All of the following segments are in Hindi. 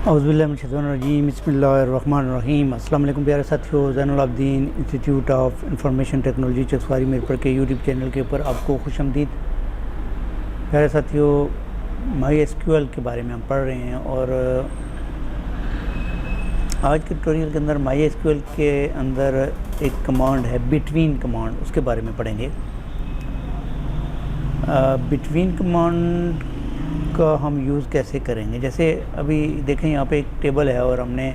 औज़ुबिल्लाहिमिनश्शैतानिर्रजीम बिस्मिल्लाहिर्रहमानिर्रहीम। अस्सलाम वालेकुम प्यारे साथियों, Zainul Abidin institute of information technology Chakwari Merpur के यूट्यूब चैनल के ऊपर आपको खुशामदीद। प्यारे साथियों, माई एसक्यूएल के बारे में हम पढ़ रहे हैं और आज के ट्यूटोरियल के अंदर माई एसक्यूएल के अंदर एक कमांड है बिटवीन कमांड, उसके बारे में पढ़ेंगे। बिटवीन कमांड का हम यूज़ कैसे करेंगे। जैसे अभी देखें यहाँ पे एक टेबल है और हमने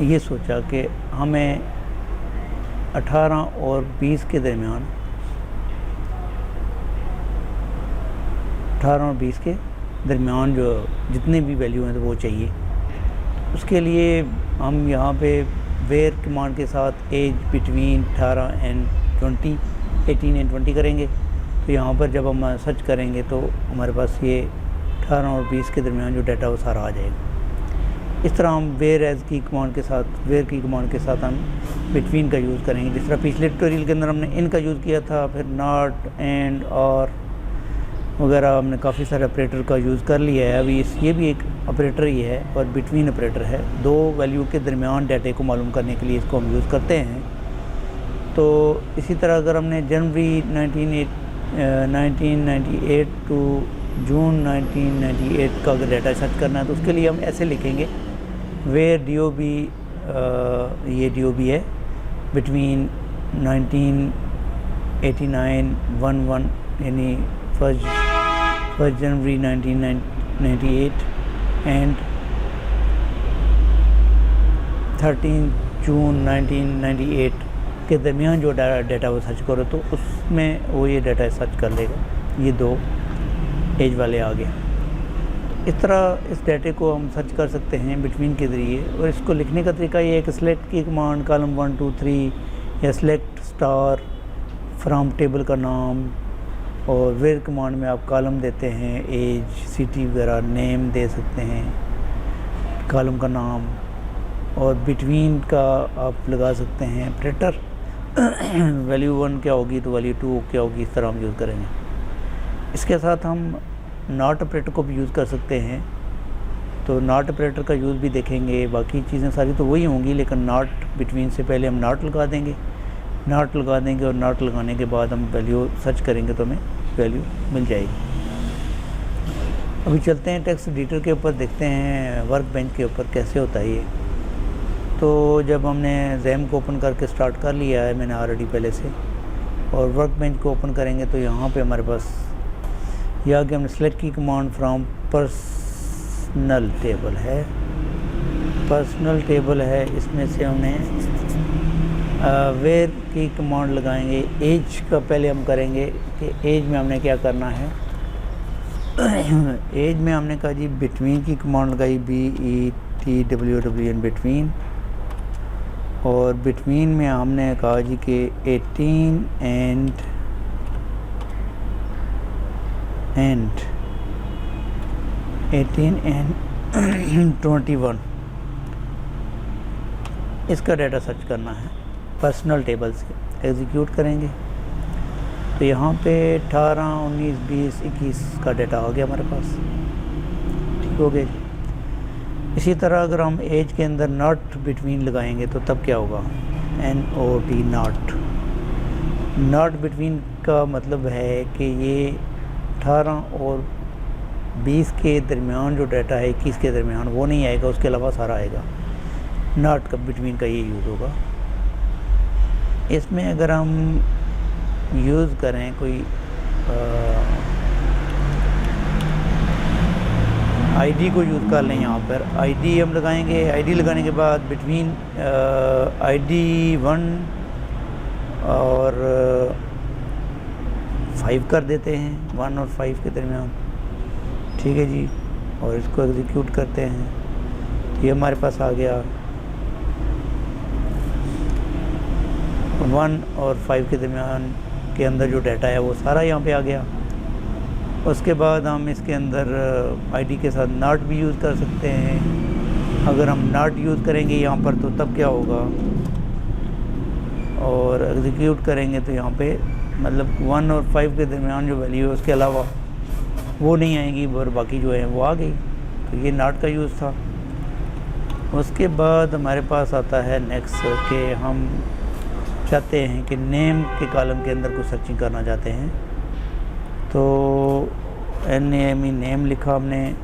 ये सोचा कि हमें 18 और 20 के दरमियान 18 और 20 के दरमियान जो जितने भी वैल्यू हैं तो वो चाहिए। उसके लिए हम यहाँ पे वेयर कमांड के साथ एज बिटवीन 18 एंड 20 18 एंड 20 करेंगे। तो यहाँ पर जब हम सर्च करेंगे तो हमारे पास ये 18 और 20 के दरमियान जो डाटा वो सारा आ जाएगा। इस तरह हम वेयर एज की कमांड के साथ वेयर की कमांड के साथ हम बिटवीन का यूज़ करेंगे। जिस तरह पिछले ट्यूटोरियल के अंदर हमने इनका यूज़ किया था, फिर नॉट एंड और वगैरह हमने काफ़ी सारे ऑपरेटर का यूज़ कर लिया है। अभी ये भी एक ऑपरेटर ही है और बिटवीन ऑपरेटर है। दो वैल्यू के दरमियान डाटे को मालूम करने के लिए इसको हम यूज़ करते हैं। तो इसी तरह अगर हमने जनवरी 1998 टू जून 1998 का अगर डाटा सर्च करना है तो उसके लिए हम ऐसे लिखेंगे वेयर DOB, ये DOB है बिटवीन 1989 11 यानी 1 जनवरी 1998 एंड 13 जून 1998 के दरमियान जो डाटा वो सर्च करो तो उसमें वो ये डाटा सर्च कर लेगा। ये दो एज वाले आ गए। इस तरह इस डाटे को हम सर्च कर सकते हैं बिटवीन के ज़रिए। और इसको लिखने का तरीका ये है कि सिलेक्ट की कमांड कॉलम 1 2 3 या सिलेक्ट स्टार फ्रॉम टेबल का नाम, और वेयर कमांड में आप कॉलम देते हैं, एज सिटी वगैरह नेम दे सकते हैं, कॉलम का नाम, और बिटवीन का आप लगा सकते हैं ऑपरेटर। वैल्यू 1 क्या होगी तो वैल्यू 2 क्या होगी, इस तरह हम यूज़ करेंगे। इसके साथ हम नॉट ऑपरेटर को भी यूज़ कर सकते हैं। तो नॉट ऑपरेटर का यूज़ भी देखेंगे। बाकी चीज़ें सारी तो वही होंगी, लेकिन नॉट बिटवीन से पहले हम नॉट लगा देंगे। नॉट लगा देंगे और नॉट लगाने के बाद हम वैल्यू सर्च करेंगे तो हमें वैल्यू मिल जाएगी। अभी चलते हैं टेक्स्ट एडिटर के ऊपर, देखते हैं वर्क बेंच के ऊपर कैसे होता है ये। तो जब हमने जैम को ओपन करके स्टार्ट कर लिया है मैंने ऑलरेडी पहले से, और वर्क बेंच को ओपन करेंगे तो यहाँ पे हमारे पास ये आगे हमने सेलेक्ट की कमांड फ्रॉम पर्सनल टेबल है। पर्सनल टेबल है, इसमें से हमने वेयर की कमांड लगाएंगे। एज का पहले हम करेंगे कि एज में हमने क्या करना है। एज में हमने कहा जी बिटवीन की कमांड लगाई, BETWWN बिटवीन, और बिटवीन में हमने कहा जी कि 18 एंड 21 इसका डाटा सर्च करना है पर्सनल टेबल से। एग्जीक्यूट करेंगे तो यहाँ पे 18 19 20 21 का डाटा आ गया हमारे पास। ठीक हो गया। इसी तरह अगर हम एज के अंदर नॉट बिटवीन लगाएंगे तो तब क्या होगा, NOT नॉट। नॉट बिटवीन का मतलब है कि ये 18 और 20 के दरमियान जो डाटा है 21 के दरमियान वो नहीं आएगा, उसके अलावा सारा आएगा। नॉट का बिटवीन का ये यूज़ होगा। इसमें अगर हम यूज़ करें कोई ID को यूज़ कर लें, यहाँ पर ID हम लगाएंगे। ID लगाने के बाद बिटवीन ID 1 और 5 कर देते हैं, 1 और 5 के दरमियान। ठीक है जी, और इसको एग्जीक्यूट करते हैं। ये हमारे पास आ गया 1 और 5 के दरमियान के अंदर जो डाटा है वो सारा यहाँ पे आ गया। उसके बाद हम इसके अंदर ID के साथ नॉट भी यूज़ कर सकते हैं। अगर हम नॉट यूज़ करेंगे यहाँ पर तो तब क्या होगा, और एग्जीक्यूट करेंगे तो यहाँ पे मतलब 1 और 5 के दरमियान जो वैल्यू है उसके अलावा वो नहीं आएंगी और बाकी जो है वो आ गई। तो ये नॉट का यूज़ था। उसके बाद हमारे पास आता है नेक्स्ट कि हम चाहते हैं कि नेम के कॉलम के अंदर कुछ सर्चिंग करना चाहते हैं, तो NAME नेम लिखा हमने,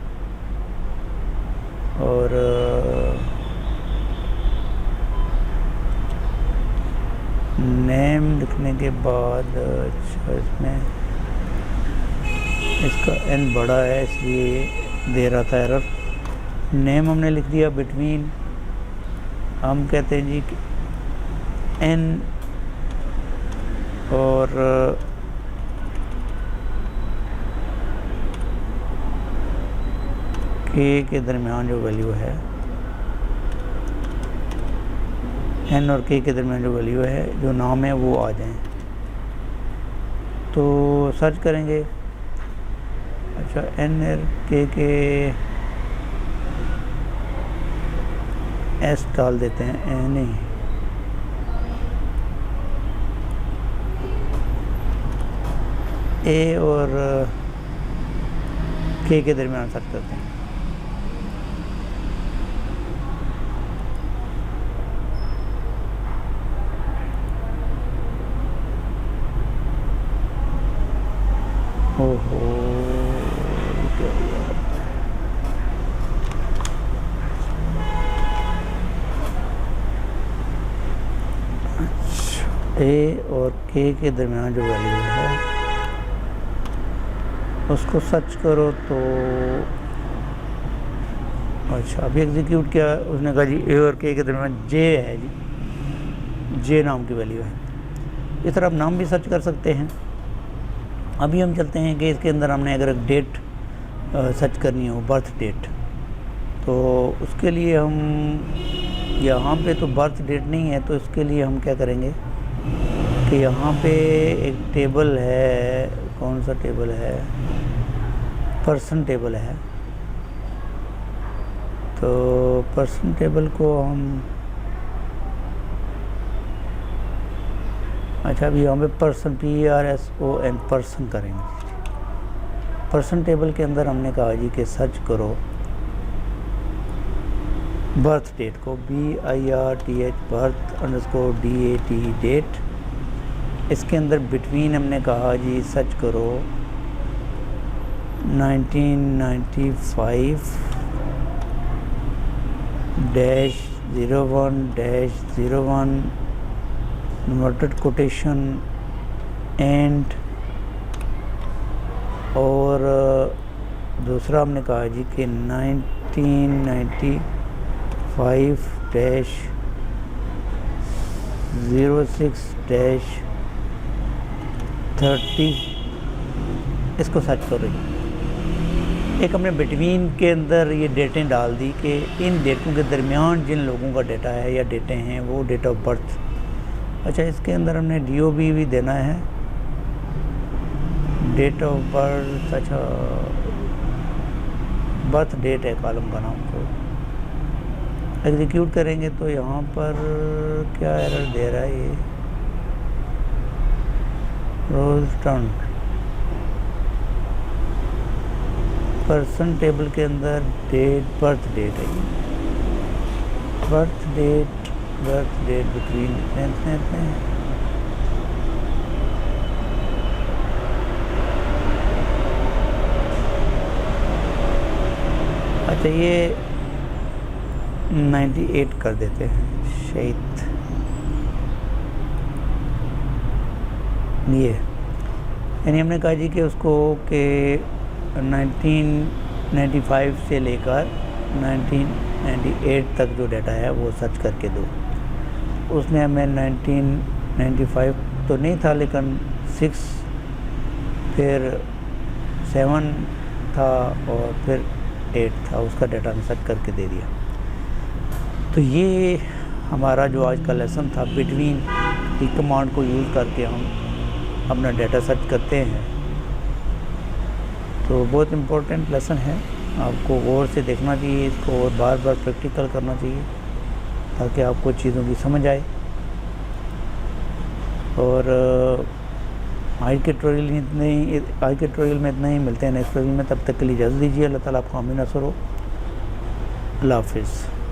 और नेम लिखने के बाद अच्छा इसमें इसका N बड़ा है इसलिए दे रहा था एरर। नेम हमने लिख दिया बिटवीन, हम कहते हैं जी कि N और K के दरमियान जो वैल्यू है, N और K के दरमियान जो वैल्यू है, जो नाम है वो आ जाए। तो सर्च करेंगे, अच्छा N और K के S डाल देते हैं, नहीं A और K के दरमियान सर्च करते हैं। ओहो क्या हुआ? अच्छा A और K के दरमियान जो वैल्यू है उसको सर्च करो तो अच्छा अभी एग्जीक्यूट किया, उसने कहा जी A और K के दरमियान J है जी, J नाम की वैल्यू है। इस तरह आप नाम भी सर्च कर सकते हैं। अभी हम चलते हैं कि इसके अंदर हमने अगर डेट सर्च करनी हो, बर्थ डेट, तो उसके लिए हम यहाँ पे तो बर्थ डेट नहीं है, तो इसके लिए हम क्या करेंगे कि यहाँ पे एक टेबल है, कौन सा टेबल है, पर्सन टेबल है। तो पर्सन टेबल को हम अच्छा अभी यहाँ पे पर्सन PRSON पर्सन करेंगे। पर्सन टेबल के अंदर हमने कहा जी कि सर्च करो बर्थ डेट को, BIRTH बर्थ _DAT डेट। इसके अंदर बिटवीन हमने कहा जी सर्च करो 1995-01-01 इन्वर्टेड कोटेशन एंड, और दूसरा हमने कहा जी कि 1995-06-30 इसको सर्च करो। एक हमने बिटवीन के अंदर ये डेटें डाल दी कि इन डेटों के दरमियान जिन लोगों का डेटा है या डेटे हैं वो डेट ऑफ बर्थ। अच्छा इसके अंदर हमने DOB भी देना है, डेट ऑफ बर्थ, अच्छा बर्थ डेट है कॉलम का नाम। तो एग्जीक्यूट करेंगे तो यहाँ पर क्या एरर दे रहा है ये, रोज टर्न। पर्सन टेबल के अंदर डेट बर्थ डेट है, बर्थ डेट बिटवीन अच्छा ये 98 कर देते हैं शायद, ये यानी हमने कहा जी कि उसको कि 1995 से लेकर 1998 तक जो डाटा है वो सर्च करके दो। उसने हमें 1995 तो नहीं था लेकिन 6 फिर 7 था और फिर 8 था, उसका डाटा हमें सर्च करके दे दिया। तो ये हमारा जो आज का लेसन था, बिटवीन की कमांड को यूज़ करके हम अपना डाटा सर्च करते हैं। तो बहुत इम्पोर्टेंट लेसन है, आपको गौर से देखना चाहिए इसको और बार बार प्रैक्टिकल करना चाहिए ताकि आपको चीज़ों की समझ आए। और आज के ट्यूटोरियल में इतना ही मिलते हैं नेक्स्ट ट्यूटोरियल में। तब तक के लिए इजाज़त दीजिए। अल्लाह ताला आपको आमीन नसर हो। अल्लाह हाफिज़।